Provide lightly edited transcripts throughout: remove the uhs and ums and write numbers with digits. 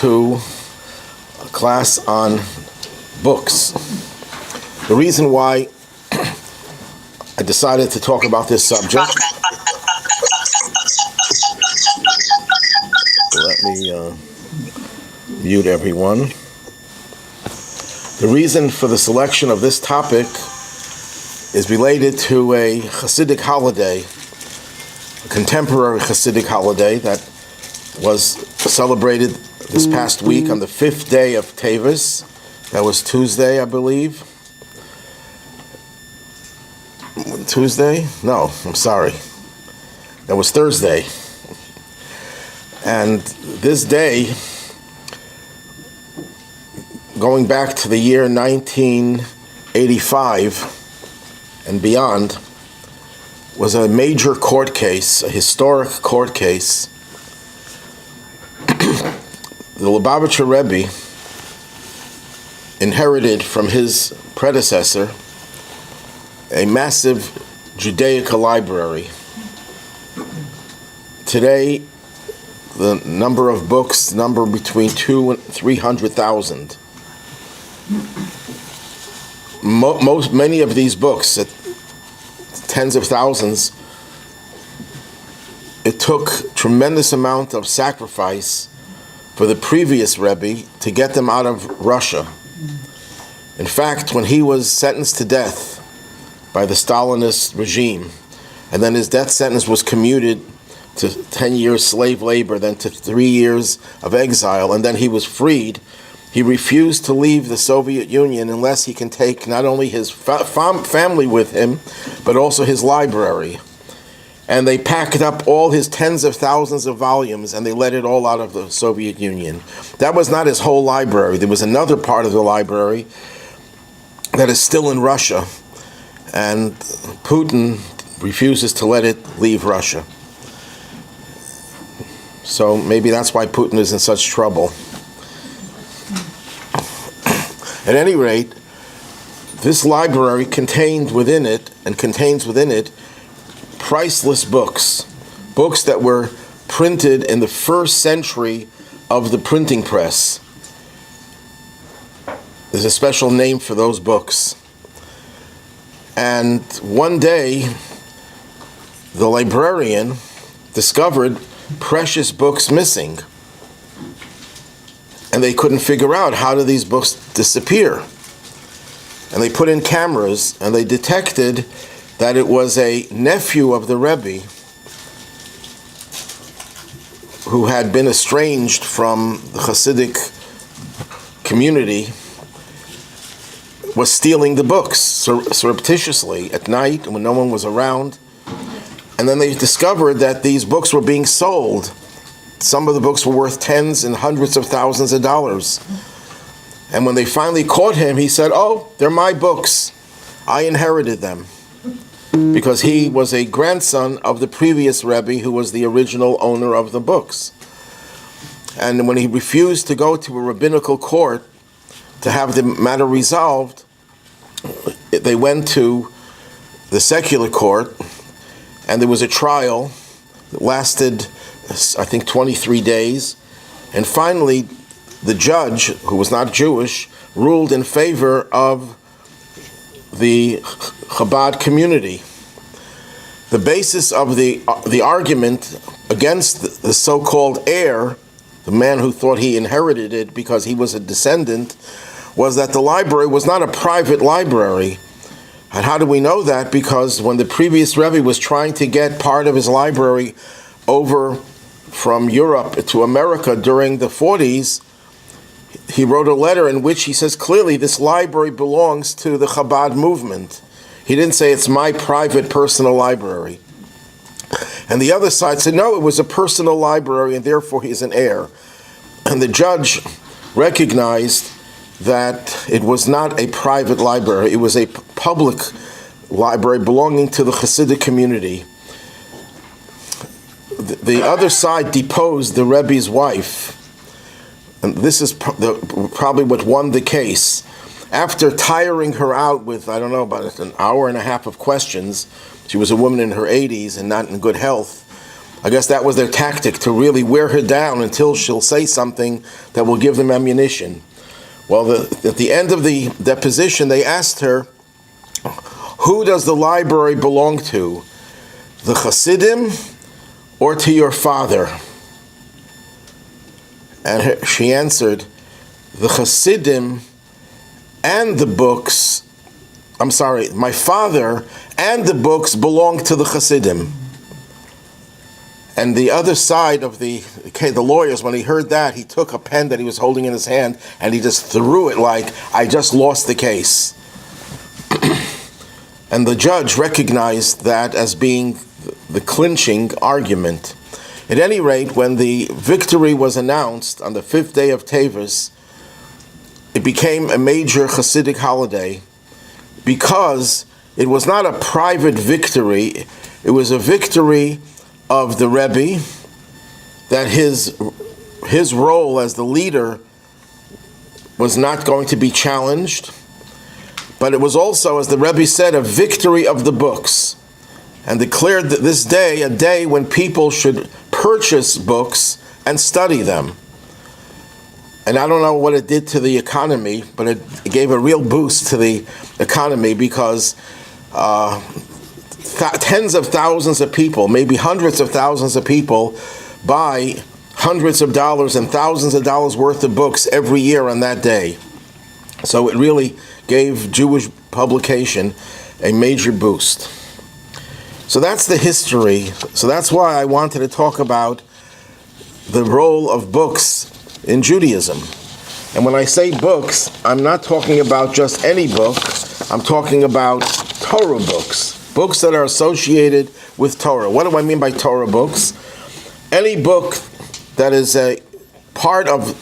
to a class on books. The reason why I decided to talk about this subject, let me mute everyone. The reason for the selection of this topic is related to a Hasidic holiday, a contemporary Hasidic holiday that was celebrated this past week on the 5th day of Teves. That was Tuesday, I believe. Tuesday? No, I'm sorry. That was Thursday. And this day, going back to the year 1985 and beyond, was a major court case, a historic court case. The Lubavitcher Rebbe inherited from his predecessor a massive Judaica library. Today, the number of books number between 200,000 and 300,000. Many of these books, tens of thousands, it took tremendous amount of sacrifice for the previous Rebbe to get them out of Russia. In fact, when he was sentenced to death by the Stalinist regime, and then his death sentence was commuted to 10 years slave labor, then to 3 years of exile, and then he was freed, he refused to leave the Soviet Union unless he can take not only his family with him, but also his library. And they packed up all his tens of thousands of volumes and they let it all out of the Soviet Union. That was not his whole library. There was another part of the library that is still in Russia, and Putin refuses to let it leave Russia. So maybe that's why Putin is in such trouble. At any rate, this library contains within it priceless books that were printed in the first century of the printing press. There's a special name for those books. And one day, the librarian discovered precious books missing. And they couldn't figure out, how do these books disappear? And they put in cameras and they detected that it was a nephew of the Rebbe who had been estranged from the Hasidic community, was stealing the books surreptitiously at night when no one was around. And then they discovered that these books were being sold. Some of the books were worth tens and hundreds of thousands of dollars. And when they finally caught him, he said, "Oh, they're my books. I inherited them." Because he was a grandson of the previous Rebbe who was the original owner of the books. And when he refused to go to a rabbinical court to have the matter resolved, they went to the secular court, and there was a trial that lasted, I think, 23 days. And finally, the judge, who was not Jewish, ruled in favor of the Chabad community. The basis of the argument against the so-called heir, the man who thought he inherited it because he was a descendant, was that the library was not a private library. And how do we know that? Because when the previous Rebbe was trying to get part of his library over from Europe to America during the 40s, he wrote a letter in which he says clearly this library belongs to the Chabad movement. He didn't say it's my private personal library. And the other side said, no, it was a personal library and therefore he's an heir. And the judge recognized that it was not a private library, it was a public library belonging to the Hasidic community. The other side deposed the Rebbe's wife, and this is probably what won the case. After tiring her out with, about an hour and a half of questions, she was a woman in her 80s and not in good health, I guess that was their tactic, to really wear her down until she'll say something that will give them ammunition. Well, at the end of the deposition, they asked her, who does the library belong to? The Hasidim or to your father? And she answered, the Hasidim and the books, my father and the books belong to the Hasidim. And the other side of the lawyers, when he heard that, he took a pen that he was holding in his hand and he just threw it like, I just lost the case. And the judge recognized that as being the clinching argument. At any rate, when the victory was announced on the 5th day of Teves, it became a major Hasidic holiday because it was not a private victory, it was a victory of the Rebbe, that his role as the leader was not going to be challenged, but it was also, as the Rebbe said, a victory of the books, and declared that this day, a day when people should purchase books and study them. And I don't know what it did to the economy, but it gave a real boost to the economy because tens of thousands of people, maybe hundreds of thousands of people, buy hundreds of dollars and thousands of dollars worth of books every year on that day. So it really gave Jewish publication a major boost. So that's the history. So that's why I wanted to talk about the role of books in Judaism. And when I say books, I'm not talking about just any book. I'm talking about Torah books. Books that are associated with Torah. What do I mean by Torah books? Any book that is a part of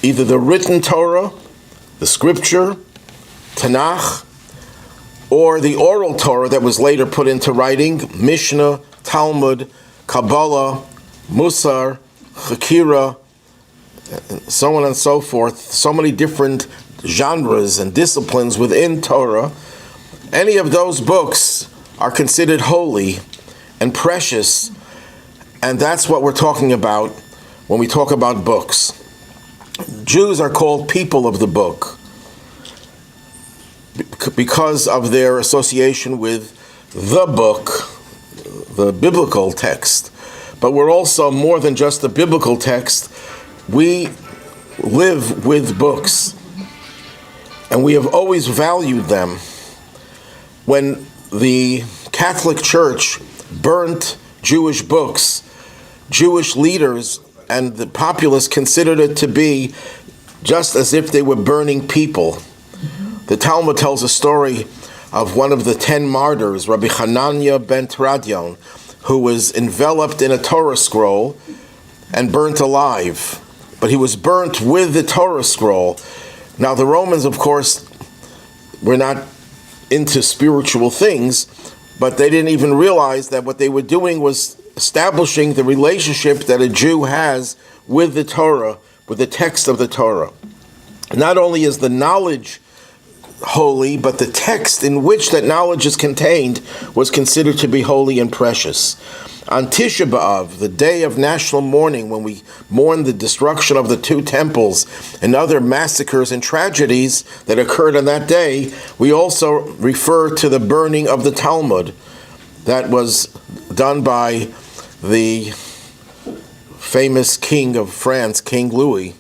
either the written Torah, the scripture, Tanakh, or the oral Torah that was later put into writing, Mishnah, Talmud, Kabbalah, Musar, Chakira, so on and so forth, so many different genres and disciplines within Torah. Any of those books are considered holy and precious, and that's what we're talking about when we talk about books. Jews are called people of the book because of their association with the book, the biblical text. But we're also more than just the biblical text. We live with books, and we have always valued them. When the Catholic Church burnt Jewish books, Jewish leaders and the populace considered it to be just as if they were burning people. The Talmud tells a story of one of the 10 martyrs, Rabbi Hanania ben Teradion, who was enveloped in a Torah scroll and burnt alive. But he was burnt with the Torah scroll. Now the Romans, of course, were not into spiritual things, but they didn't even realize that what they were doing was establishing the relationship that a Jew has with the Torah, with the text of the Torah. Not only is the knowledge holy, but the text in which that knowledge is contained was considered to be holy and precious. On Tisha B'Av, the day of national mourning, when we mourn the destruction of the 2 temples and other massacres and tragedies that occurred on that day, we also refer to the burning of the Talmud that was done by the famous king of France, King Louis,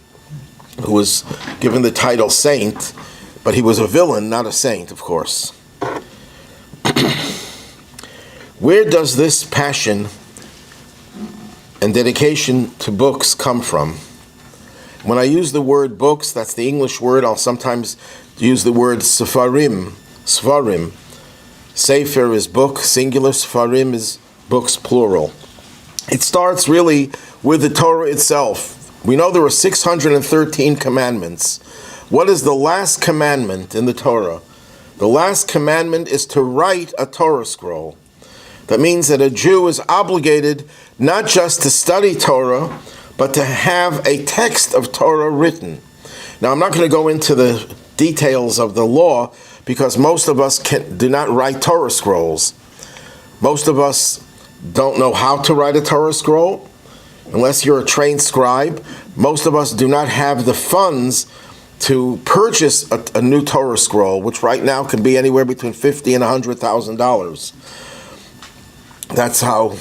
who was given the title saint, but he was a villain, not a saint, of course. Where does this passion and dedication to books come from? When I use the word books, that's the English word. I'll sometimes use the word Seforim. Seforim. Sefer is book, singular. Seforim is books, plural. It starts really with the Torah itself. We know there are 613 commandments. What is the last commandment in the Torah? The last commandment is to write a Torah scroll. That means that a Jew is obligated not just to study Torah, but to have a text of Torah written. Now, I'm not going to go into the details of the law because most of us do not write Torah scrolls. Most of us don't know how to write a Torah scroll, unless you're a trained scribe. Most of us do not have the funds to purchase a new Torah scroll, which right now can be anywhere between $50,000 and $100,000. That's how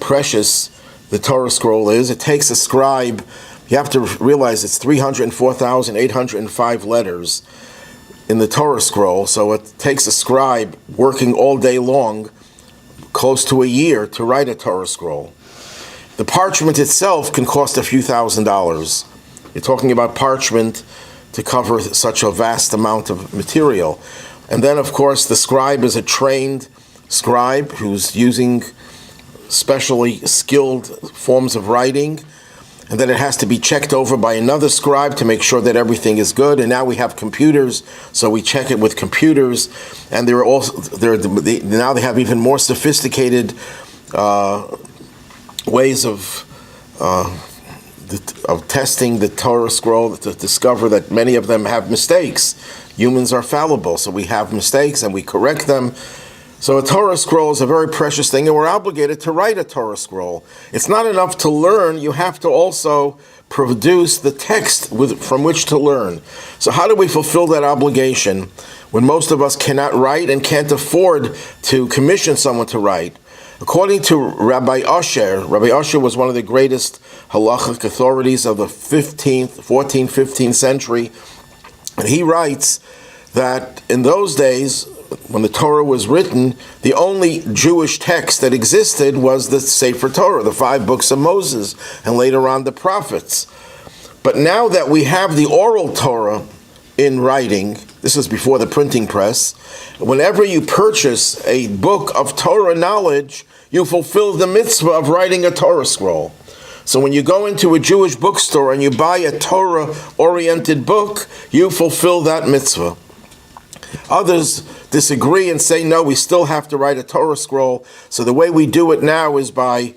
precious the Torah scroll is. It takes a scribe, you have to realize it's 304,805 letters in the Torah scroll, so it takes a scribe working all day long, close to a year, to write a Torah scroll. The parchment itself can cost a few $1,000s. You're talking about parchment to cover such a vast amount of material. And then, of course, the scribe is a trained scribe who's using specially skilled forms of writing, and then it has to be checked over by another scribe to make sure that everything is good. And now we have computers, so we check it with computers. And now they have even more sophisticated ways of testing the Torah scroll to discover that many of them have mistakes. Humans are fallible, so we have mistakes and we correct them. So a Torah scroll is a very precious thing, and we're obligated to write a Torah scroll. It's not enough to learn, you have to also produce the text from which to learn. So how do we fulfill that obligation when most of us cannot write and can't afford to commission someone to write? According to Rabbi Otzar was one of the greatest halachic authorities of the 14th, 15th century, and he writes that in those days, when the Torah was written, the only Jewish text that existed was the Sefer Torah, the 5 books of Moses, and later on the prophets. But now that we have the oral Torah in writing, this is before the printing press, whenever you purchase a book of Torah knowledge, you fulfill the mitzvah of writing a Torah scroll. So when you go into a Jewish bookstore and you buy a Torah-oriented book, you fulfill that mitzvah. Others disagree and say, no, we still have to write a Torah scroll. So the way we do it now is by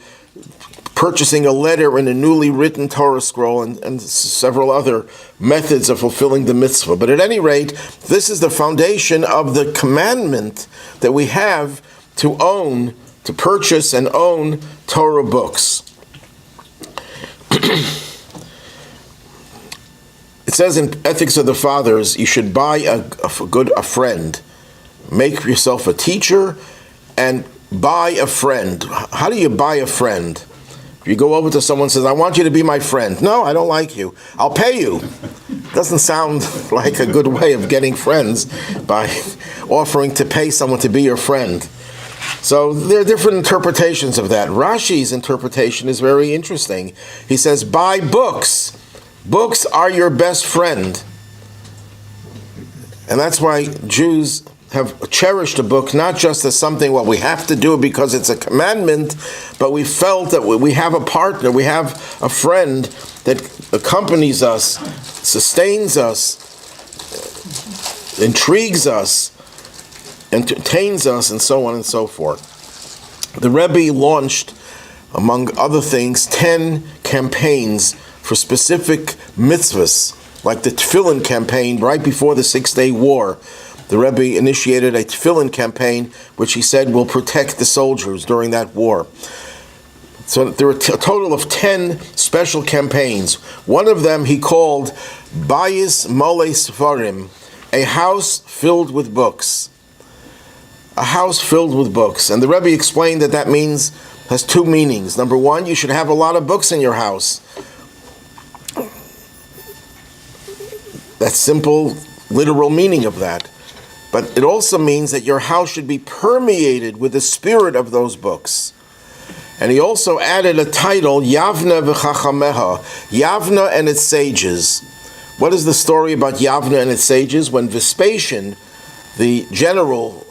purchasing a letter in a newly written Torah scroll and several other methods of fulfilling the mitzvah. But at any rate, this is the foundation of the commandment that we have to purchase and own Torah books. It says in Ethics of the Fathers, you should buy a friend. Make yourself a teacher and buy a friend. How do you buy a friend? If you go over to someone and says, I want you to be my friend. No, I don't like you. I'll pay you. Doesn't sound like a good way of getting friends by offering to pay someone to be your friend. So there are different interpretations of that. Rashi's interpretation is very interesting. He says, buy books. Books are your best friend. And that's why Jews have cherished a book not just as something, well, we have to do it because it's a commandment, but we felt that we have a partner, we have a friend that accompanies us, sustains us, intrigues us, entertains us, and so on and so forth. The Rebbe launched, among other things, 10 campaigns for specific mitzvahs, like the Tefillin campaign right before the 6-Day War. The Rebbe initiated a Tefillin campaign, which he said will protect the soldiers during that war. So there were a total of 10 special campaigns. One of them he called Bayis Malei Seforim, a house filled with books. A house filled with books. And the Rebbe explained that has 2 meanings. Number one, you should have a lot of books in your house. That simple, literal meaning of that. But it also means that your house should be permeated with the spirit of those books. And he also added a title, Yavna v'chachameha, Yavna and its sages. What is the story about Yavna and its sages? When Vespasian, the general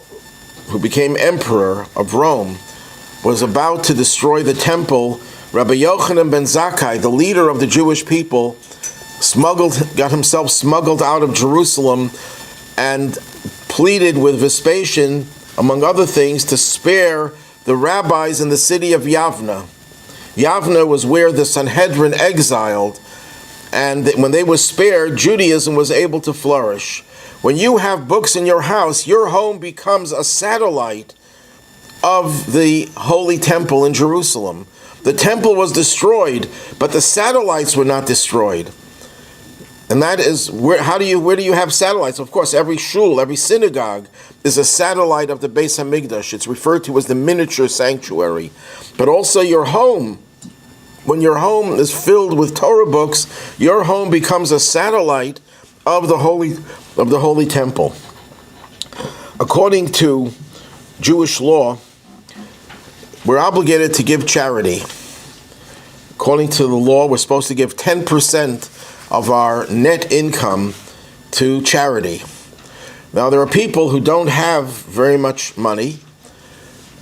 who became emperor of Rome, was about to destroy the temple, Rabbi Yochanan ben Zakkai, the leader of the Jewish people, got himself smuggled out of Jerusalem and pleaded with Vespasian, among other things, to spare the rabbis in the city of Yavna. Yavna was where the Sanhedrin exiled, and when they were spared, Judaism was able to flourish. When you have books in your house, your home becomes a satellite of the Holy Temple in Jerusalem. The temple was destroyed, but the satellites were not destroyed. And that is, where do you have satellites? Of course, every shul, every synagogue is a satellite of the Beis HaMikdash. It's referred to as the miniature sanctuary. But also your home, when your home is filled with Torah books, your home becomes a satellite of the Holy Temple. According to Jewish law, we're obligated to give charity. According to the law, we're supposed to give 10% of our net income to charity. Now, there are people who don't have very much money,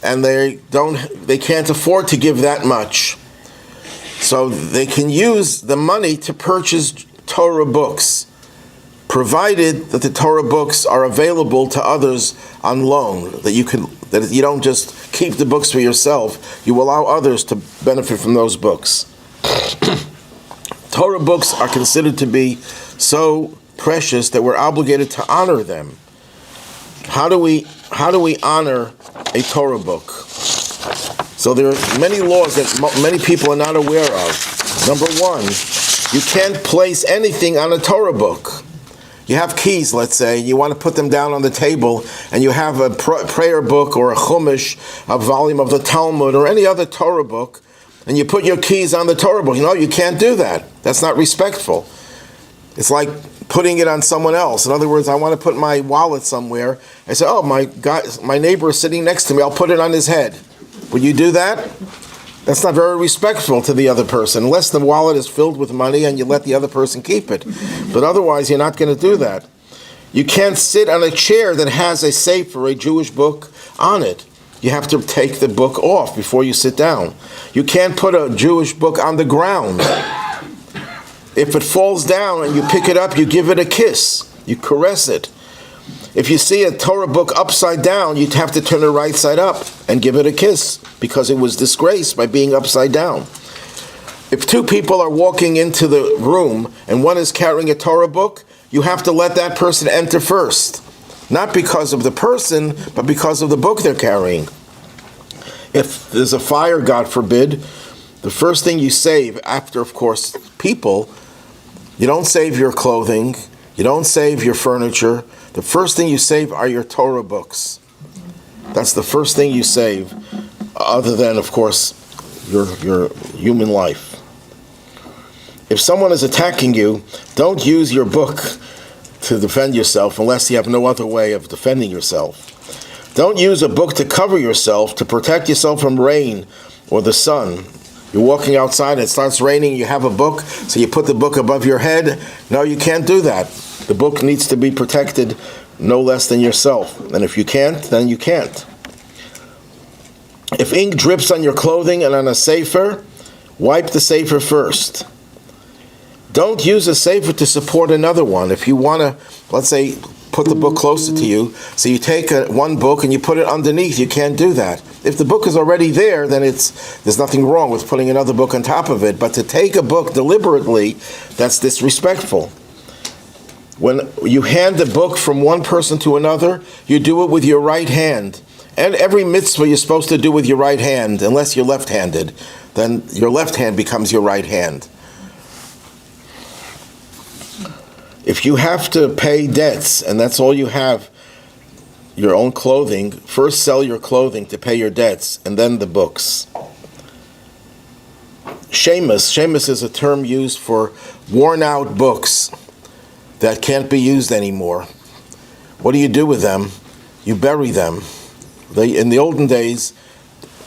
and they can't afford to give that much. So they can use the money to purchase Torah books, provided that the Torah books are available to others on loan, that you don't just keep the books for yourself, you allow others to benefit from those books. Torah books are considered to be so precious that we're obligated to honor them. How do we honor a Torah book? So there are many laws that many people are not aware of. Number one, you can't place anything on a Torah book. You have keys, let's say, you want to put them down on the table, and you have a prayer book or a chumash, a volume of the Talmud, or any other Torah book, and you put your keys on the Torah book. You can't do that. That's not respectful. It's like putting it on someone else. In other words, I want to put my wallet somewhere. I say, oh, my neighbor is sitting next to me. I'll put it on his head. Would you do that? That's not very respectful to the other person, unless the wallet is filled with money and you let the other person keep it. But otherwise, you're not going to do that. You can't sit on a chair that has a sefer, a Jewish book, on it. You have to take the book off before you sit down. You can't put a Jewish book on the ground. If it falls down and you pick it up, you give it a kiss. You caress it. If you see a Torah book upside down, you'd have to turn it right side up and give it a kiss because it was disgraced by being upside down. If two people are walking into the room and one is carrying a Torah book, you have to let that person enter first. Not because of the person, but because of the book they're carrying. If there's a fire, God forbid, the first thing you save after, of course, people, you don't save your clothing, you don't save your furniture. The first thing you save are your Torah books. That's the first thing you save, other than, of course, your human life. If someone is attacking you, don't use your book to defend yourself unless you have no other way of defending yourself. Don't use a book to cover yourself, to protect yourself from rain or the sun. You're walking outside, it starts raining, you have a book, so you put the book above your head. No, you can't do that. The book needs to be protected no less than yourself. And if you can't, then you can't. If ink drips on your clothing and on a sefer, wipe the sefer first. Don't use a sefer to support another one. If you want to, let's say, put the book closer to you, so you take one book and you put it underneath, you can't do that. If the book is already there, then there's nothing wrong with putting another book on top of it. But to take a book deliberately, that's disrespectful. When you hand a book from one person to another, you do it with your right hand. And every mitzvah you're supposed to do with your right hand, unless you're left-handed. Then your left hand becomes your right hand. If you have to pay debts, and that's all you have, your own clothing, first sell your clothing to pay your debts, and then the books. Shemus is a term used for worn-out books that can't be used anymore. What do you do with them? You bury them. In the olden days,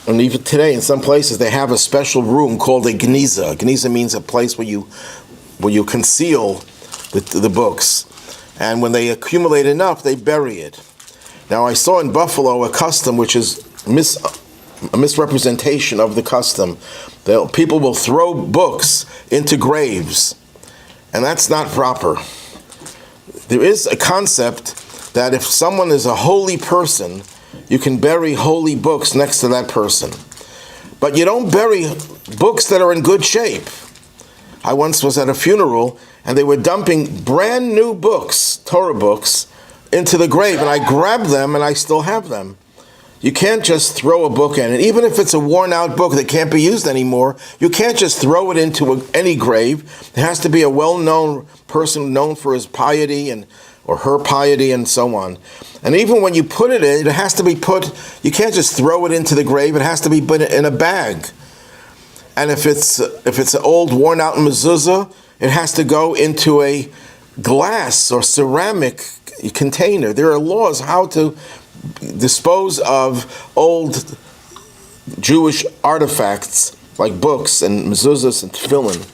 and even today in some places, they have a special room called a Geniza. Geniza means a place where you conceal the books. And when they accumulate enough, they bury it. Now, I saw in Buffalo a custom which is a misrepresentation of the custom. People will throw books into graves, and that's not proper. There is a concept that if someone is a holy person, you can bury holy books next to that person. But you don't bury books that are in good shape. I once was at a funeral, and they were dumping brand new books, Torah books, into the grave, and I grabbed them, and I still have them. You can't just throw a book in. And even if it's a worn-out book that can't be used anymore, you can't just throw it into any grave. It has to be a well-known person, known for his piety or her piety and so on. And even when you put it in, it has to be put, you can't just throw it into the grave, it has to be put in a bag. And if it's an old worn-out mezuzah, it has to go into a glass or ceramic container. There are laws how to dispose of old Jewish artifacts like books and mezuzahs and tefillin.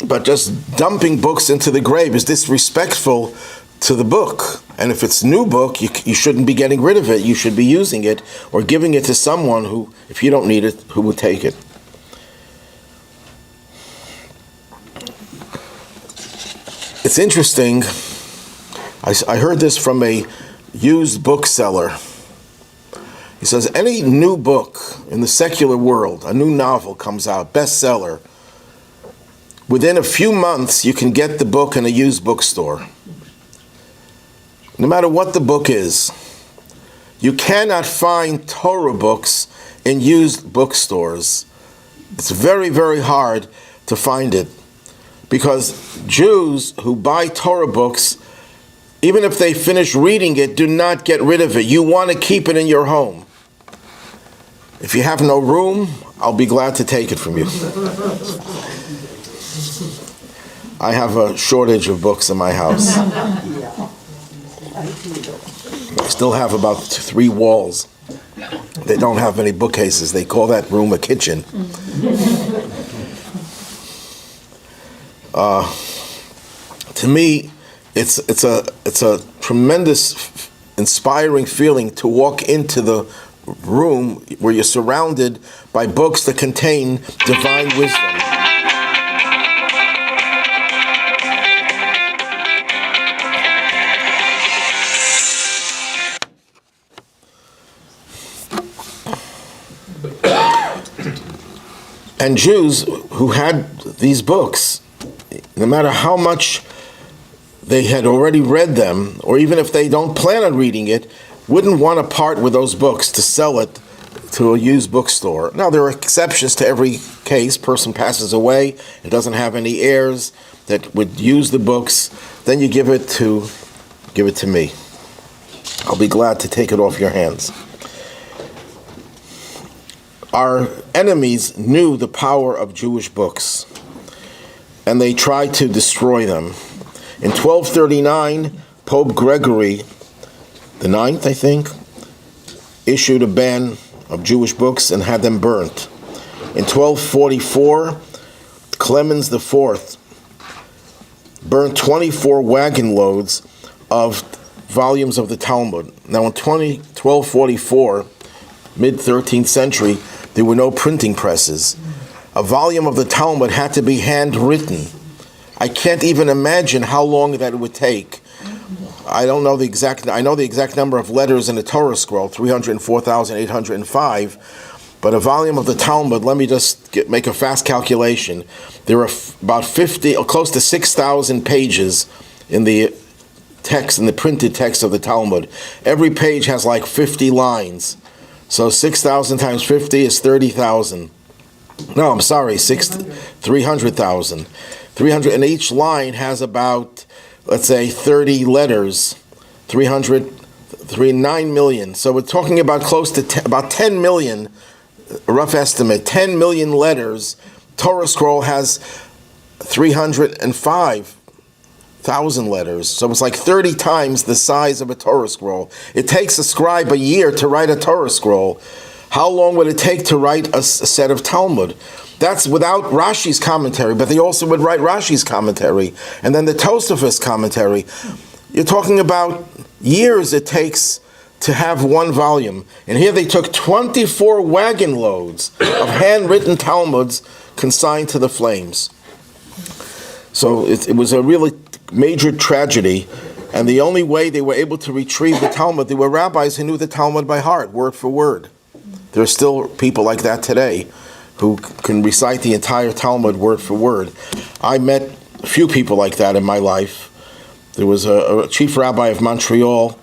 But just dumping books into the grave is disrespectful to the book. And if it's a new book, you shouldn't be getting rid of it. You should be using it or giving it to someone who, if you don't need it, who will take it. It's interesting. I heard this from a used bookseller. He says, any new book in the secular world, a new novel comes out, bestseller, within a few months you can get the book in a used bookstore. No matter what the book is, you cannot find Torah books in used bookstores. It's very, very hard to find it, because Jews who buy Torah books, even if they finish reading it, do not get rid of it. You want to keep it in your home. If you have no room, I'll be glad to take it from you. I have a shortage of books in my house. I still have about 3 walls. They don't have many bookcases. They call that room a kitchen. To me, it's a tremendous, inspiring feeling to walk into the room where you're surrounded by books that contain divine wisdom. And Jews who had these books, no matter how much they had already read them, or even if they don't plan on reading it, wouldn't want to part with those books to sell it to a used bookstore. Now, there are exceptions to every case. Person passes away and doesn't have any heirs that would use the books, then you give it to me. I'll be glad to take it off your hands. Our enemies knew the power of Jewish books, and they tried to destroy them. In 1239, Pope Gregory the Ninth, I think, issued a ban of Jewish books and had them burnt. In 1244, Clemens IV burned 24 wagon loads of volumes of the Talmud. Now in 1244, mid-13th century, there were no printing presses. A volume of the Talmud had to be handwritten. I can't even imagine how long that it would take. I know the exact number of letters in the Torah scroll, 304,805, but a volume of the Talmud, let me just make a fast calculation. There are about 50, or close to 6,000 pages in the text, in the printed text of the Talmud. Every page has like 50 lines. So 6,000 times 50 is 30,000. No, I'm sorry, 300,000. 300, and each line has about, let's say, 30 letters. 9 million. So we're talking about close to about 10 million, a rough estimate, 10 million letters. Torah scroll has 305,000 letters. So it's like 30 times the size of a Torah scroll. It takes a scribe a year to write a Torah scroll. How long would it take to write a set of Talmud? That's without Rashi's commentary, but they also would write Rashi's commentary, and then the Tosafos commentary. You're talking about years it takes to have one volume. And here they took 24 wagon loads of handwritten Talmuds consigned to the flames. So it was a really major tragedy, and the only way they were able to retrieve the Talmud, there were rabbis who knew the Talmud by heart, word for word. There are still people like that today who can recite the entire Talmud word for word. I met a few people like that in my life. There was a chief rabbi of Montreal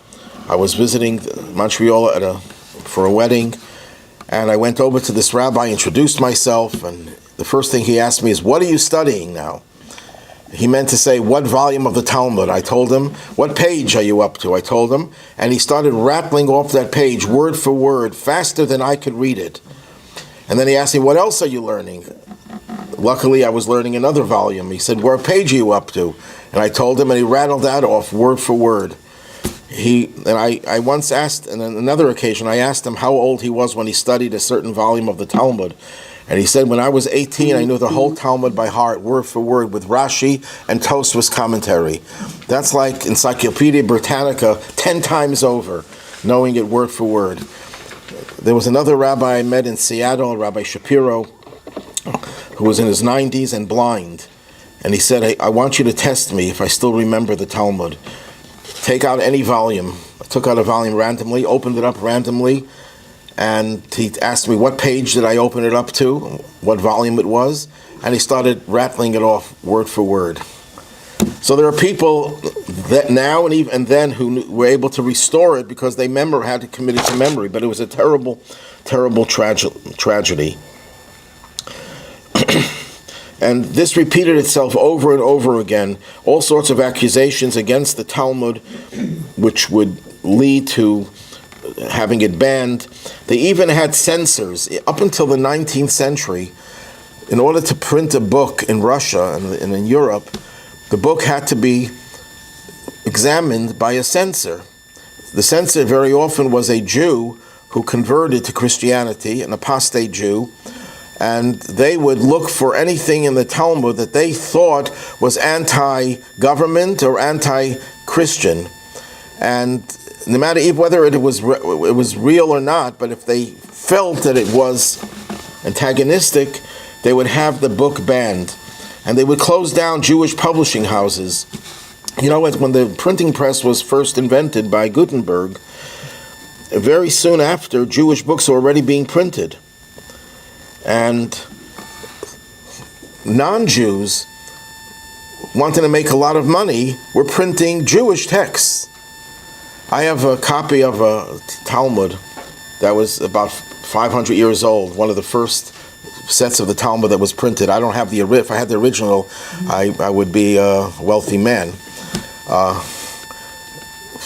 I was visiting Montreal for a wedding, and I went over to this rabbi, introduced myself, and the first thing he asked me is, "What are you studying now?" He meant to say, "What volume of the Talmud?" I told him. "What page are you up to?" I told him. And he started rattling off that page, word for word, faster than I could read it. And then he asked me, "What else are you learning?" Luckily, I was learning another volume. He said, "What page are you up to?" And I told him, and he rattled that off, word for word. I once asked, on another occasion, I asked him how old he was when he studied a certain volume of the Talmud. And he said, "When I was 18, I knew the whole Talmud by heart, word for word, with Rashi and Tosfos commentary." That's like Encyclopedia Britannica 10 times over, knowing it word for word. There was another rabbi I met in Seattle, Rabbi Shapiro, who was in his 90s and blind. And he said, I want you to test me if I still remember the Talmud. Take out any volume." I took out a volume randomly, opened it up randomly, and he asked me what page did I open it up to, what volume it was, and he started rattling it off word for word. So there are people that now and then who were able to restore it because they had to commit it to memory, but it was a terrible, terrible tragedy. And this repeated itself over and over again, all sorts of accusations against the Talmud, which would lead to having it banned. They even had censors. Up until the 19th century, in order to print a book in Russia and in Europe, the book had to be examined by a censor. The censor very often was a Jew who converted to Christianity, an apostate Jew, and they would look for anything in the Talmud that they thought was anti-government or anti-Christian. And no matter whether it was real or not, but if they felt that it was antagonistic, they would have the book banned. And they would close down Jewish publishing houses. You know, when the printing press was first invented by Gutenberg, very soon after, Jewish books were already being printed. And non-Jews, wanting to make a lot of money, were printing Jewish texts. I have a copy of a Talmud that was about 500 years old, one of the first sets of the Talmud that was printed. I don't have the if I had the original, I would be a wealthy man,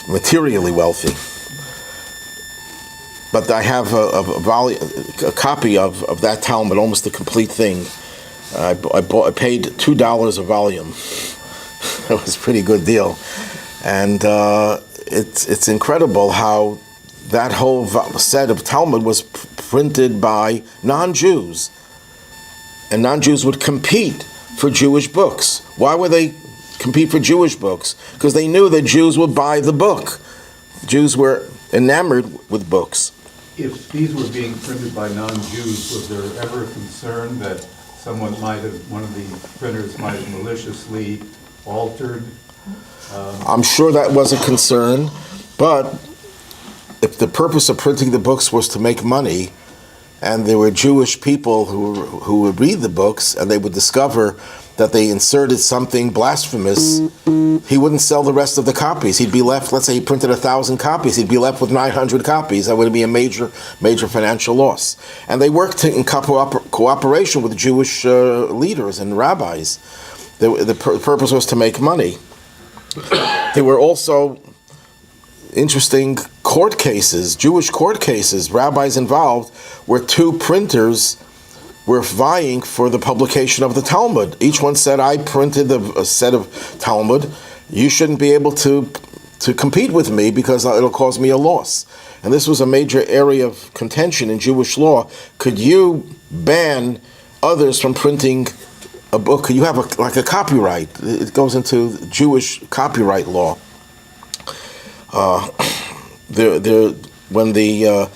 materially wealthy. But I have a copy of that Talmud, almost the complete thing. I paid $2 a volume. It was a pretty good deal, and it's incredible how that whole set of Talmud was printed by non-Jews. And non-Jews would compete for Jewish books. Why would they compete for Jewish books? Because they knew that Jews would buy the book. Jews were enamored with books. If these were being printed by non-Jews, was there ever a concern that one of the printers might have maliciously altered? I'm sure that was a concern, but if the purpose of printing the books was to make money, and there were Jewish people who would read the books and they would discover that they inserted something blasphemous, he wouldn't sell the rest of the copies. He'd be left, let's say he printed 1,000 copies, he'd be left with 900 copies. That would be a major financial loss. And they worked in cooperation with Jewish leaders and rabbis. The purpose was to make money. There were also interesting court cases, Jewish court cases, rabbis involved, where two printers were vying for the publication of the Talmud. Each one said, "I printed a set of Talmud. You shouldn't be able to compete with me because it'll cause me a loss." And this was a major area of contention in Jewish law. Could you ban others from printing a book? Could you have a copyright? It goes into Jewish copyright law. When the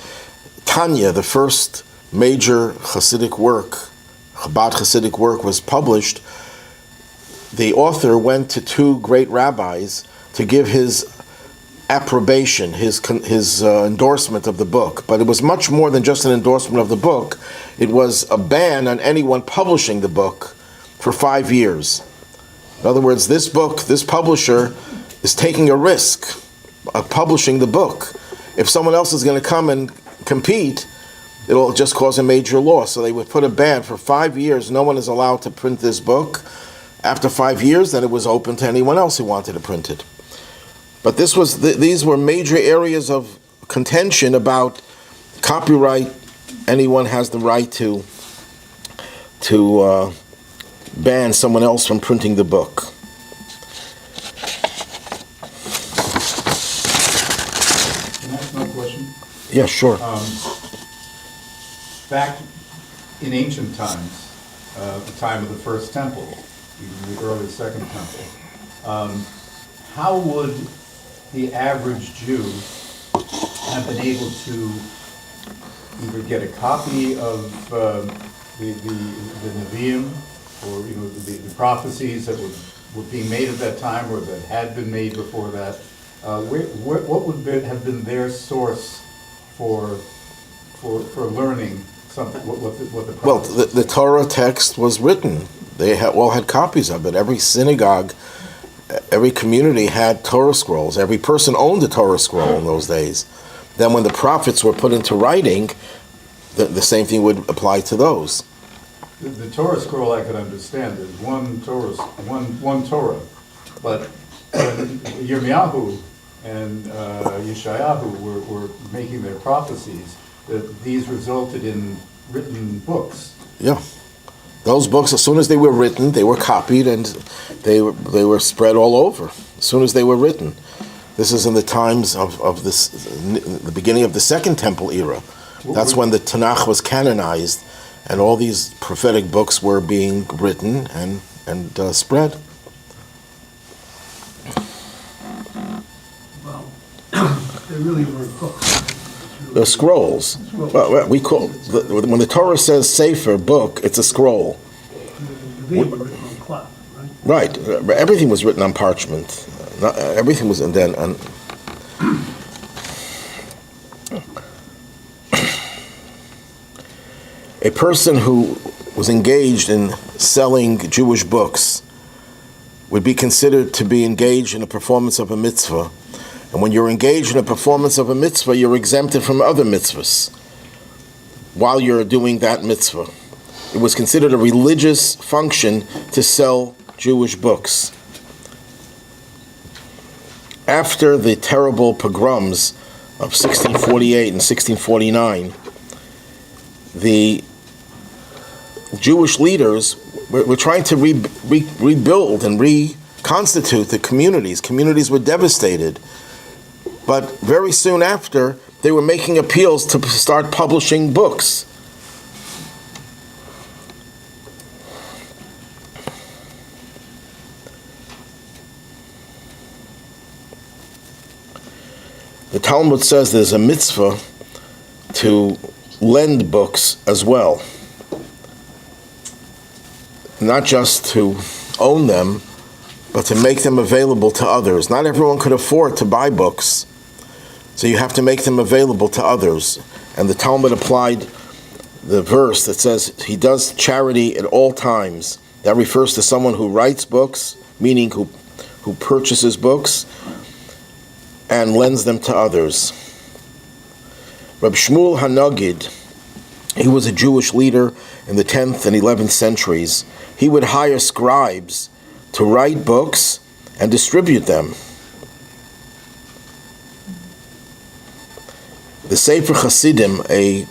Tanya, the first major Hasidic work, Chabad Hasidic work, was published, the author went to two great rabbis to give his approbation, his endorsement of the book. But it was much more than just an endorsement of the book. It was a ban on anyone publishing the book for 5 years. In other words, this publisher is taking a risk publishing the book. If someone else is going to come and compete, it'll just cause a major loss. So they would put a ban for 5 years. No one is allowed to print this book. After 5 years, then it was open to anyone else who wanted to print it. But these were major areas of contention about copyright. Anyone has the right to ban someone else from printing the book. Can I ask one question? Yeah, sure. Back in ancient times, the time of the first temple, even the early second temple, how would the average Jew have been able to either get a copy of the Nevi'im, or the prophecies that were being made at that time, or that had been made before that? What would have been their source for learning something? What the prophecies? Well, the Torah text was written. They all had copies of it. Every synagogue, every community had Torah scrolls. Every person owned a Torah scroll in those days. Then when the prophets were put into writing, the same thing would apply to those. The Torah scroll I could understand. There's one Torah, but Yirmiyahu and Yeshayahu were making their prophecies, that these resulted in written books. Yeah. Those books, as soon as they were written, they were copied and they were spread all over. As soon as they were written. This is in the times of the beginning of the Second Temple era. That's when the Tanakh was canonized, and all these prophetic books were being written and spread. Well, they really were books. The scrolls. Well, we call when the Torah says Sefer book, it's a scroll. The Nevi'im were written on cloth, right? Right. Everything was written on parchment. Everything was then on. A person who was engaged in selling Jewish books would be considered to be engaged in a performance of a mitzvah. And when you're engaged in a performance of a mitzvah, you're exempted from other mitzvahs while you're doing that mitzvah. It was considered a religious function to sell Jewish books. After the terrible pogroms of 1648 and 1649, the Jewish leaders were trying to rebuild and reconstitute the communities. Communities were devastated. But very soon after, they were making appeals to start publishing books. The Talmud says there's a mitzvah to lend books as well. Not just to own them, but to make them available to others. Not everyone could afford to buy books, so you have to make them available to others. And the Talmud applied the verse that says, he does charity at all times. That refers to someone who writes books, meaning who purchases books, and lends them to others. Reb Shmuel HaNagid, he was a Jewish leader in the 10th and 11th centuries. He would hire scribes to write books and distribute them. The Sefer Hasidim, a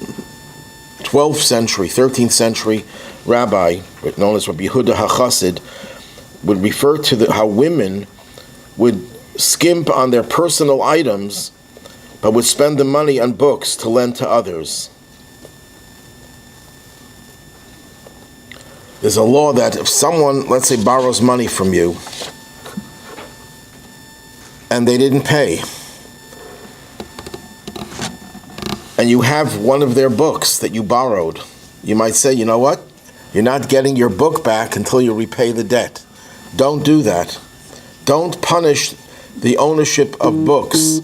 12th century, 13th century rabbi, known as Rabbi Yehuda HaChassid, would refer to how women would skimp on their personal items, but would spend the money on books to lend to others. There's a law that if someone, let's say, borrows money from you, and they didn't pay, and you have one of their books that you borrowed, you might say, you know what? You're not getting your book back until you repay the debt. Don't do that. Don't punish the ownership of books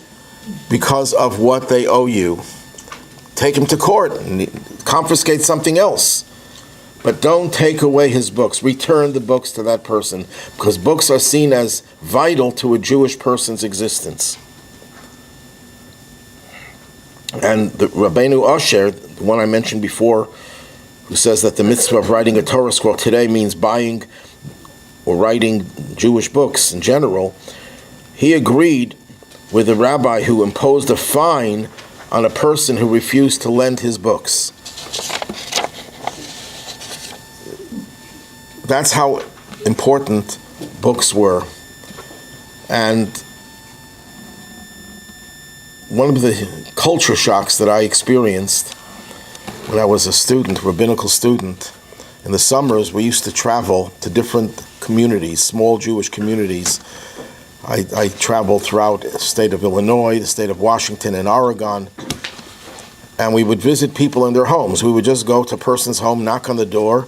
because of what they owe you. Take him to court and confiscate something else. But don't take away his books. Return the books to that person, because books are seen as vital to a Jewish person's existence. And the Rabbeinu Asher, the one I mentioned before, who says that the mitzvah of writing a Torah scroll today means buying or writing Jewish books in general, he agreed with the rabbi who imposed a fine on a person who refused to lend his books. That's how important books were. And one of the culture shocks that I experienced when I was a student, rabbinical student, in the summers we used to travel to different communities, small Jewish communities. I traveled throughout the state of Illinois, the state of Washington, and Oregon, and we would visit people in their homes. We would just go to a person's home, knock on the door,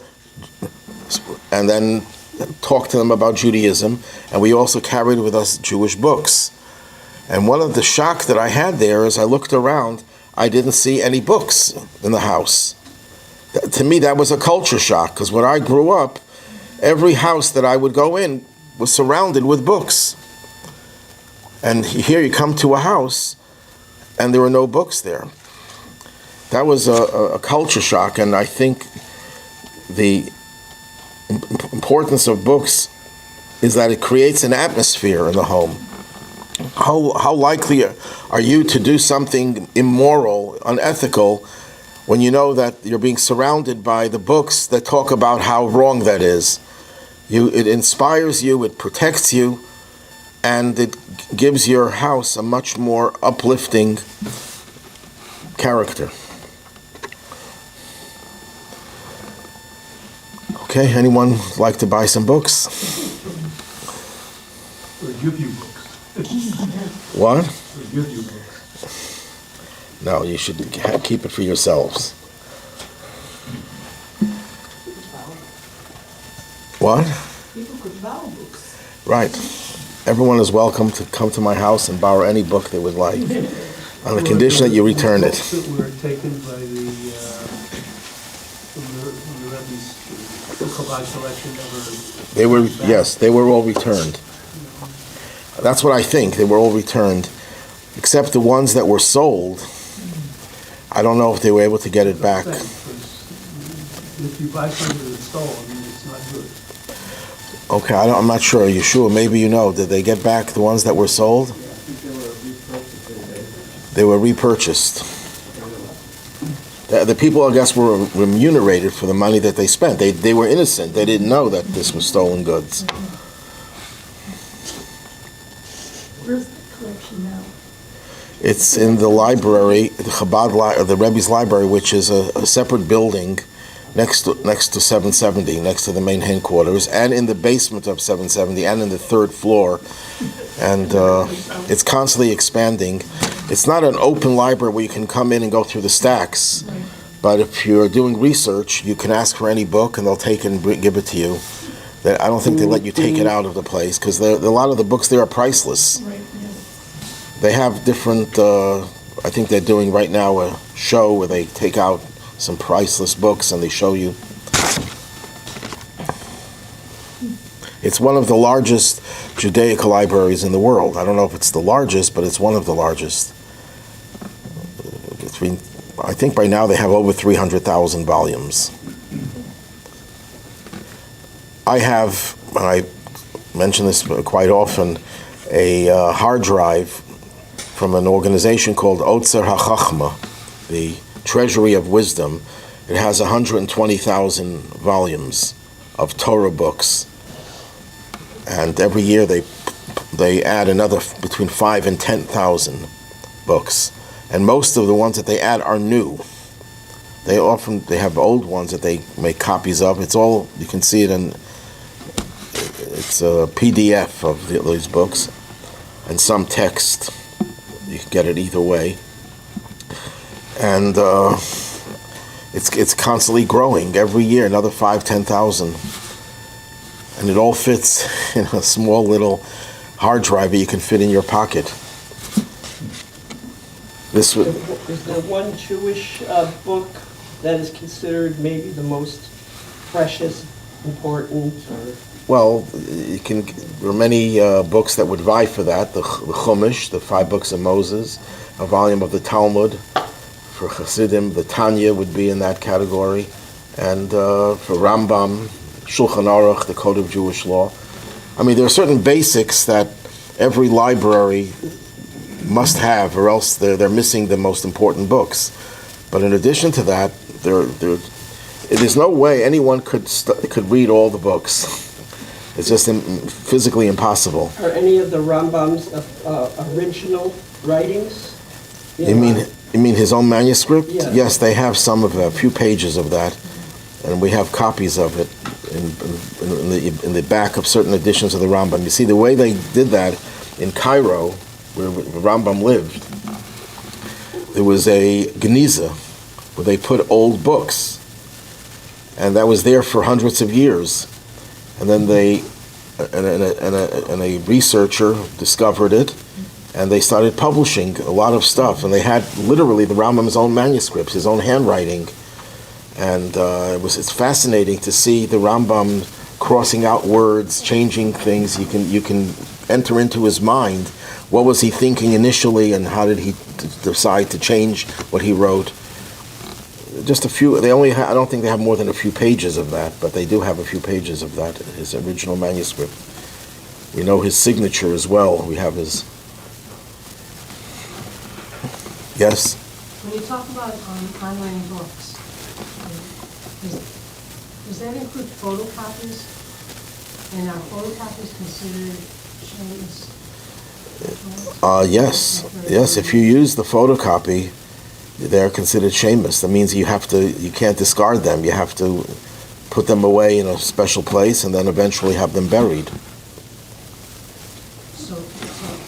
and then talk to them about Judaism, and we also carried with us Jewish books. And one of the shock that I had there is I looked around, I didn't see any books in the house. To me, that was a culture shock, because when I grew up, every house that I would go in was surrounded with books. And here you come to a house, and there are no books there. That was a culture shock, and I think the importance of books is that it creates an atmosphere in the home. How likely are you to do something immoral, unethical, when you know that you're being surrounded by the books that talk about how wrong that is? It inspires you, it protects you, and it gives your house a much more uplifting character. Okay, anyone like to buy some books? Or give you books. What? Or give you books. No, you should keep it for yourselves. What? People could borrow books. Right. Everyone is welcome to come to my house and borrow any book they would like, on the condition that you return it. Books that were taken by from the Rebbe's Chabad collection They were, yes, they were all returned. That's what I think. They were all returned, except the ones that were sold. I don't know if they were able to get it back. If you buy something that's stolen, it's not good. Okay, I'm not sure. Are you sure? Maybe you know. Did they get back the ones that were sold? Yeah, I think They were repurchased. The people, I guess, were remunerated for the money that they spent. They were innocent. They didn't know that this was stolen goods. Where's the collection now? It's in the library, the Chabad, the Rebbe's library, which is a separate building next to 770, next to the main headquarters, and in the basement of 770, and in the third floor. And it's constantly expanding. It's not an open library where you can come in and go through the stacks, but if you're doing research, you can ask for any book, and they'll take it and give it to you. I don't think they let you take it out of the place, because a lot of the books there are priceless. Right, yeah. They have different, I think they're doing right now a show where they take out some priceless books and they show you. It's one of the largest Judaic libraries in the world. I don't know if it's the largest, but it's one of the largest. I think by now they have over 300,000 volumes. I have, and I mention this quite often, a hard drive from an organization called Otzar HaChochma, the Treasury of Wisdom. It has 120,000 volumes of Torah books, and every year they add another between 5,000 and 10,000 books, and most of the ones that they add are new. They have old ones that they make copies of. It's all, you can see it it's a PDF of these books, and some text. You can get it either way, and it's constantly growing every year, another 5,000-10,000, and it all fits in a small little hard drive that you can fit in your pocket. Is there one Jewish book that is considered maybe the most precious, important, or? Well, there are many books that would vie for that. The Chumash, the 5 books of Moses, a volume of the Talmud, For Hasidim, the Tanya would be in that category. And for Rambam, Shulchan Aruch, the Code of Jewish Law. I mean, there are certain basics that every library must have, or else they're missing the most important books. But in addition to that, there's no way anyone could read all the books. It's just physically impossible. Are any of the Rambam's original writings? You mean his own manuscript? Yeah. Yes, they have a few pages of that, and we have copies of it in the back of certain editions of the Rambam. You see, the way they did that in Cairo, where Rambam lived, there was a Geniza where they put old books, and that was there for hundreds of years. And then a researcher discovered it, and they started publishing a lot of stuff. And they had literally the Rambam's own manuscripts, his own handwriting. And it's fascinating to see the Rambam crossing out words, changing things. You can enter into his mind. What was he thinking initially, and how did he decide to change what he wrote? Just a few. I don't think they have more than a few pages of that, but they do have a few pages of that, his original manuscript. We know his signature as well. We have his. Yes? When you talk about online books, does that include photocopies? And are photocopies considered shameless? Yes. If you use the photocopy, they're considered shameless. That means you can't discard them. You have to put them away in a special place and then eventually have them buried.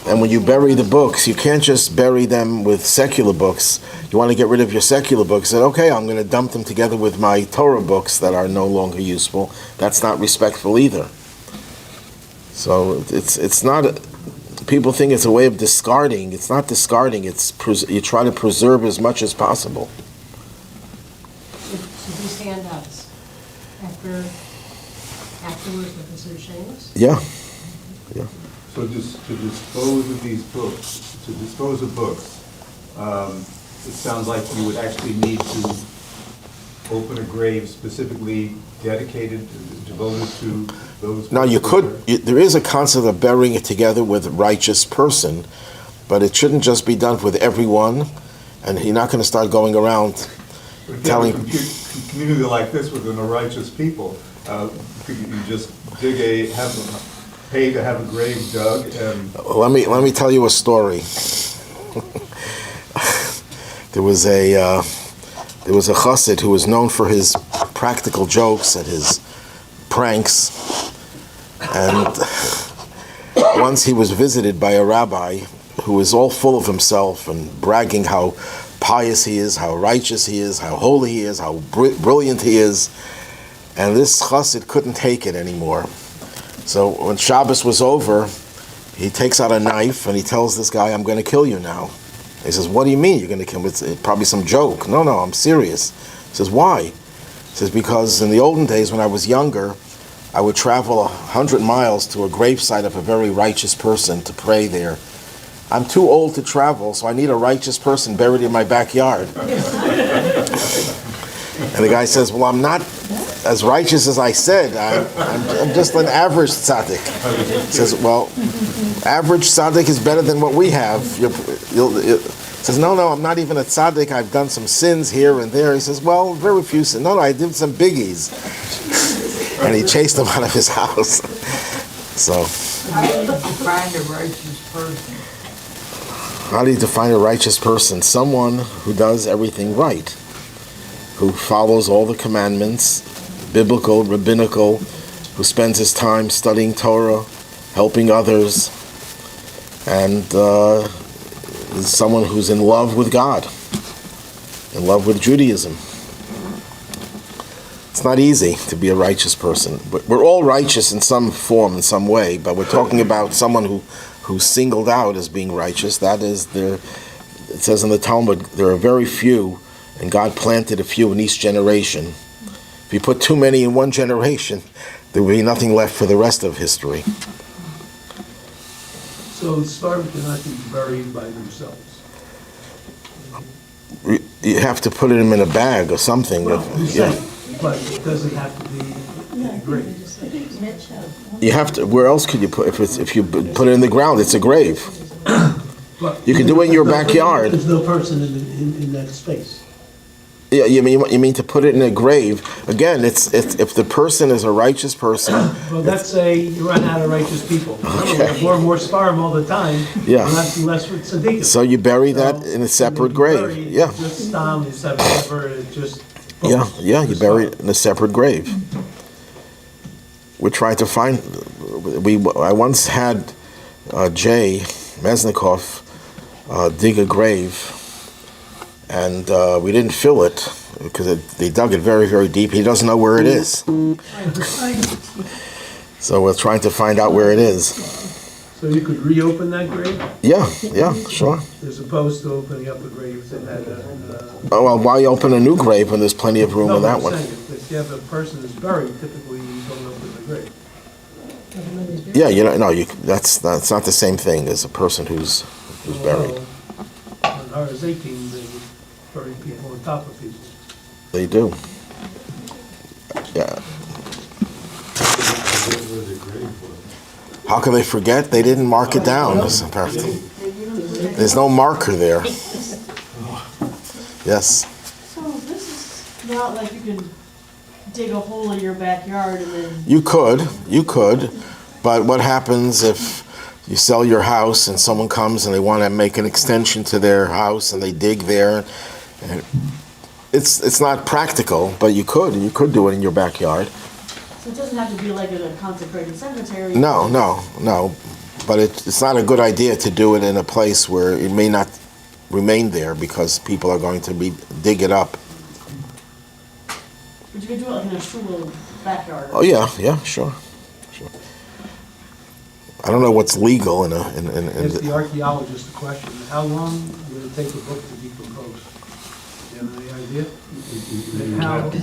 And when you bury the books, you can't just bury them with secular books. You want to get rid of your secular books, and okay, I'm going to dump them together with my Torah books that are no longer useful. That's not respectful either. So it's not. People think it's a way of discarding. It's not discarding. You try to preserve as much as possible. So these handouts, afterwards, they're considered shameless? Yeah. So to dispose of these books, it sounds like you would actually need to open a grave specifically dedicated, devoted to those. Now there is a concept of burying it together with a righteous person, but it shouldn't just be done with everyone, and you're not going to start going around telling. A community like this with no righteous people, could you just pay to have a grave dug? And let me tell you a story. There was a chassid who was known for his practical jokes and his pranks, and once he was visited by a rabbi who was all full of himself and bragging how pious he is, how righteous he is, how holy he is, how brilliant he is, and this chassid couldn't take it anymore. So when Shabbos was over, he takes out a knife and he tells this guy, "I'm going to kill you now." He says, "What do you mean you're going to kill me? It's probably some joke." No, I'm serious. He says, "Why?" He says, "Because in the olden days when I was younger, I would travel 100 miles to a gravesite of a very righteous person to pray there. I'm too old to travel, so I need a righteous person buried in my backyard." And the guy says, "Well, I'm not as righteous as I said. I'm just an average tzaddik." He says, "Well, average tzaddik is better than what we have." He says, no, I'm not even a tzaddik. I've done some sins here and there." He says, "Well, very few sins." No, I did some biggies." And he chased him out of his house. So, how do you define a righteous person? How do you define a righteous person? Someone who does everything right, who follows all the commandments, biblical, rabbinical, who spends his time studying Torah, helping others, and is someone who's in love with God, in love with Judaism. It's not easy to be a righteous person. We're all righteous in some form, in some way, but we're talking about someone who's singled out as being righteous. That is, it says in the Talmud, there are very few, and God planted a few in each generation. If you put too many in one generation, there will be nothing left for the rest of history. So starving cannot be buried by themselves. You have to put him in a bag or something. Well, I'm Yeah. saying, but it doesn't have to be great. You have to. Where else could you put? If you put it in the ground, it's a grave. But You can do it in your backyard. There's no person in that space. Yeah, you mean to put it in a grave? Again, it's if the person is a righteous person. Well, let's say you run out of righteous people. We have more and more sparm all the time. Yeah. Less and less with tzaddikim. So you bury that in a separate grave. Yeah. Just stam, whatever, it just. Yeah, you bury it in a separate grave. We're trying to find. I once had Jay Mesnikov dig a grave, and we didn't fill it because they dug it very, very deep. He doesn't know where it is, so we're trying to find out where it is. So you could reopen that grave Yeah, sure. as opposed to opening up a grave that had a. Oh, well, why open a new grave when there's plenty of room in that one? If you have a person who's buried, typically you don't open the grave. Yeah, that's not the same thing as a person who's buried. Well, on ours 18, they bury people on top of people. They do. Yeah. How can they forget? They didn't mark it down. There's no marker there. Yes. So this is not like you can dig a hole in your backyard and then. You could, but what happens if you sell your house and someone comes and they want to make an extension to their house and they dig there? And it's not practical, but you could do it in your backyard. So it doesn't have to be like in a consecrated cemetery. No. But it's not a good idea to do it in a place where it may not remain there because people are going to dig it up. But you could do it like in a shul backyard. Oh yeah, sure. I don't know what's legal in Ask the archaeologist a question, how long would it take a book to decompose? Do you have any idea?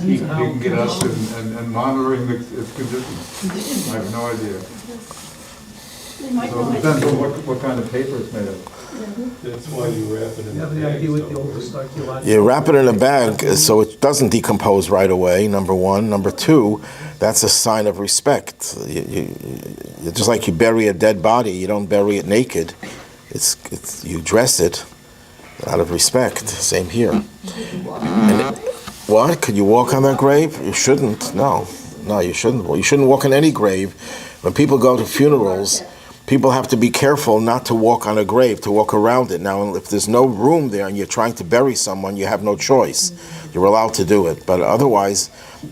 You can get up and monitoring its conditions. I have no idea. They might So know it it. depends on what kind of paper it's made of. That's why you wrap it Do in you have the any bag, idea what the so- oldest archaeological? You wrap it in a bag so it doesn't decompose right away, number one. Number two, that's a sign of respect. Just like you bury a dead body, you don't bury it naked. You dress it out of respect. Same here. What? Could you walk on that grave? You shouldn't. No, you shouldn't. Well, you shouldn't walk on any grave. When people go to funerals, people have to be careful not to walk on a grave, to walk around it. Now, if there's no room there and you're trying to bury someone, you have no choice. You're allowed to do it. But otherwise,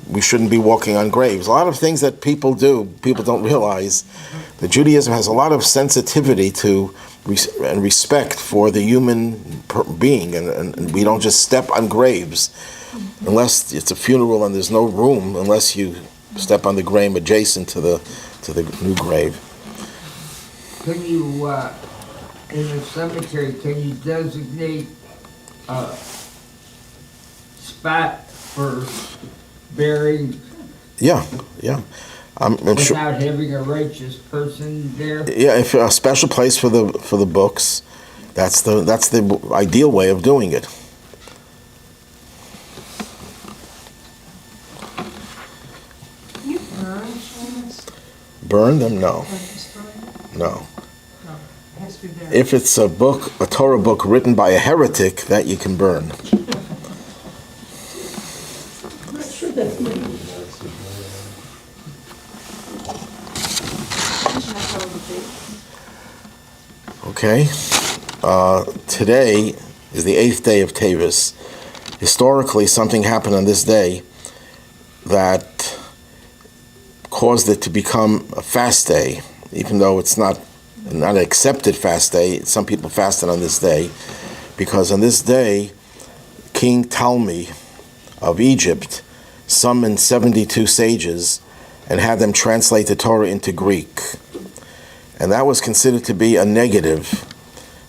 we shouldn't be walking on graves. A lot of things that people do, people don't realize. that Judaism has a lot of sensitivity to and respect for the human being. And we don't just step on graves unless it's a funeral and there's no room, unless you step on the grave adjacent to the new grave. Can you, in a cemetery, can you designate a spot for burying Yeah. I'm sure. without having a righteous person there? Yeah, if a special place for the books, that's the ideal way of doing it. Can you burn things? Burn them? No. Like destroy them? No. No, it has to be buried. If it's a Torah book written by a heretic, that you can burn. I'm not sure that's me. Okay. Today is the 8th day of Teves. Historically, something happened on this day that caused it to become a fast day, even though it's not an accepted fast day. Some people fasted on this day because on this day, King Ptolemy of Egypt summoned 72 sages and had them translate the Torah into Greek. And that was considered to be a negative,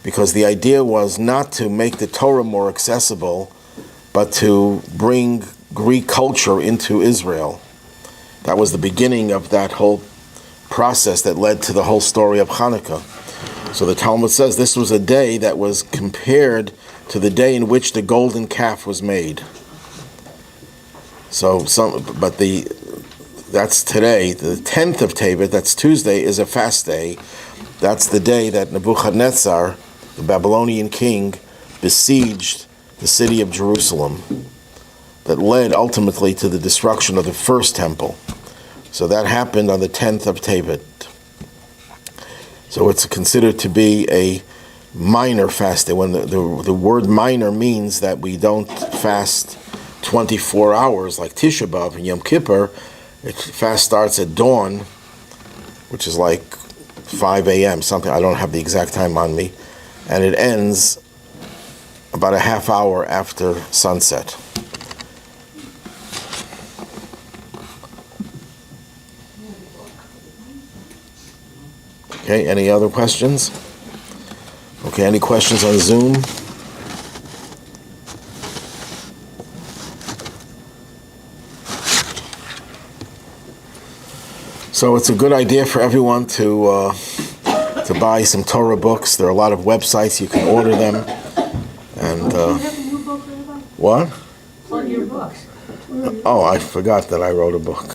because the idea was not to make the Torah more accessible, but to bring Greek culture into Israel. That was the beginning of that whole process that led to the whole story of Hanukkah. So the Talmud says this was a day that was compared to the day in which the golden calf was made. That's today. The 10th of Tevet, that's Tuesday, is a fast day. That's the day that Nebuchadnezzar, the Babylonian king, besieged the city of Jerusalem, that led ultimately to the destruction of the first temple. So that happened on the 10th of Tevet. So it's considered to be a minor fast day. When the word minor means that we don't fast 24 hours like Tisha B'Av and Yom Kippur. Fast starts at dawn, which is like 5 a.m., something. I don't have the exact time on me. And it ends about a half hour after sunset. Okay, any other questions? Okay, any questions on Zoom? So it's a good idea for everyone to buy some Torah books. There are a lot of websites you can order them. And Do you have a new book, Rabbi? what? Plug your books. Oh, I forgot that I wrote a book.